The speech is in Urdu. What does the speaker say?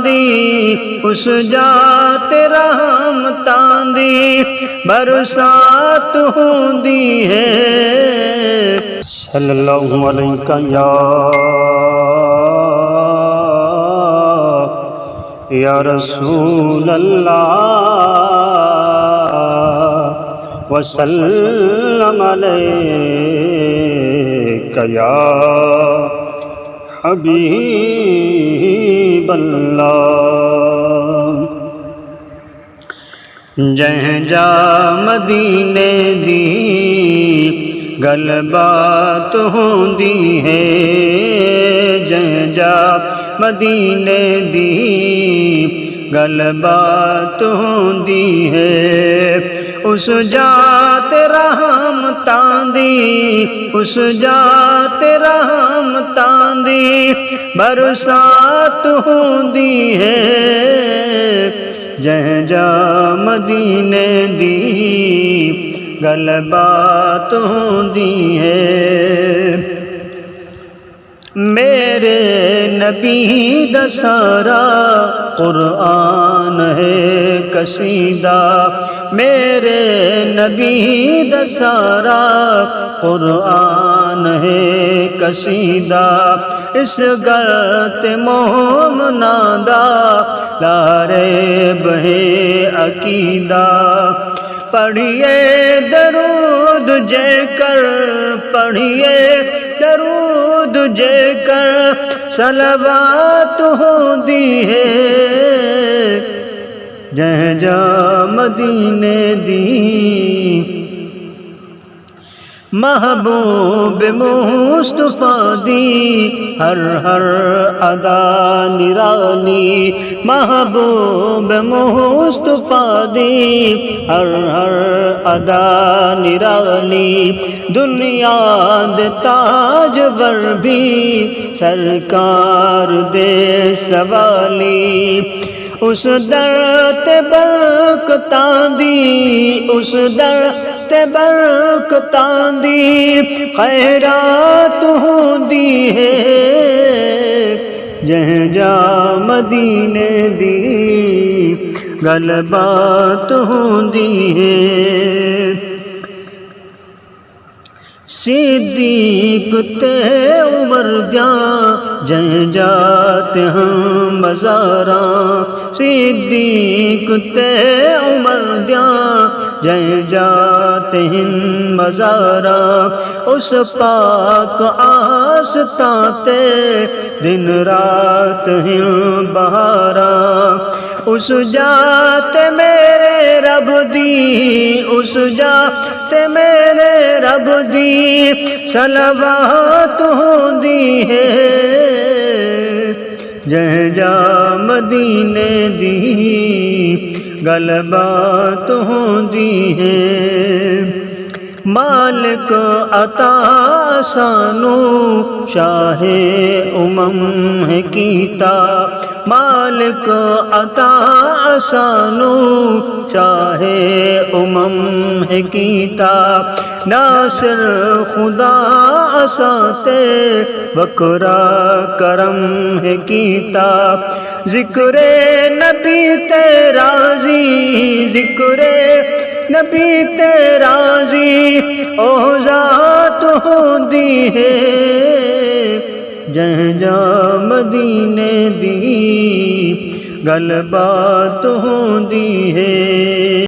دی اس جات رحمتاں دی برسات ہوندی ہے صلی اللہ علیہ یا رسول اللہ وسلم علیک یا حبیب اللہ جہیں جا مدینے دی گل بات ہوندی ہے جہیں جا مدینے دی گل بات ہوندی ہے اس جات رحمتاں دی اس جات رحمتاں دی برسات ہوندی ہے جہیں جا مدینے دی گل بات ہوندی ہے میرے نبی دا سارا قرآن ہے قصیدہ میرے نبی دا سارا قرآن ہے قصیدہ اس گلت مومنا دا لا ریب ہے عقیدہ پڑھیے درود جے کر پڑھیے درود جے کر صلوات ہوندی ہے جہیں جا مدینے دی محبوب مصطفیٰ دی ہر ہر ادا نرالی محبوب مصطفیٰ دی ہر ہر ادا نرالی دنیا دے تاجور بھی سرکار دے سوالی اس در تے برکتاں دی اس در تے برکتاں دی خیرات ہوندی ہے جہیں جا مدینے دی گل بات ہوندی ہے صدیق تے عمر دیاں جہیں جاتے ہم مزاراں صدیق تے عمر دیاں جہیں جاتے ہیں مزاراں اس پاک آستاں تے دن رات ہیں بہاراں اس جات میرے رب دی اس جات میرے رب دی صلوات ہوندی ہے جہیں جا مدینے دی گل بات ہوندی ہے مالک عطا سانو شاہ ہے کیتا مالک عطا سانو شاہ ہے کیتا ناصر خدا اساتے بکرا کرم ہے کیتا ذکر نبی تیرا زی ذکر نبی تیرا زی او ذات ہوندی ہے جہیں جا مدینے دی گل بات ہوندی ہے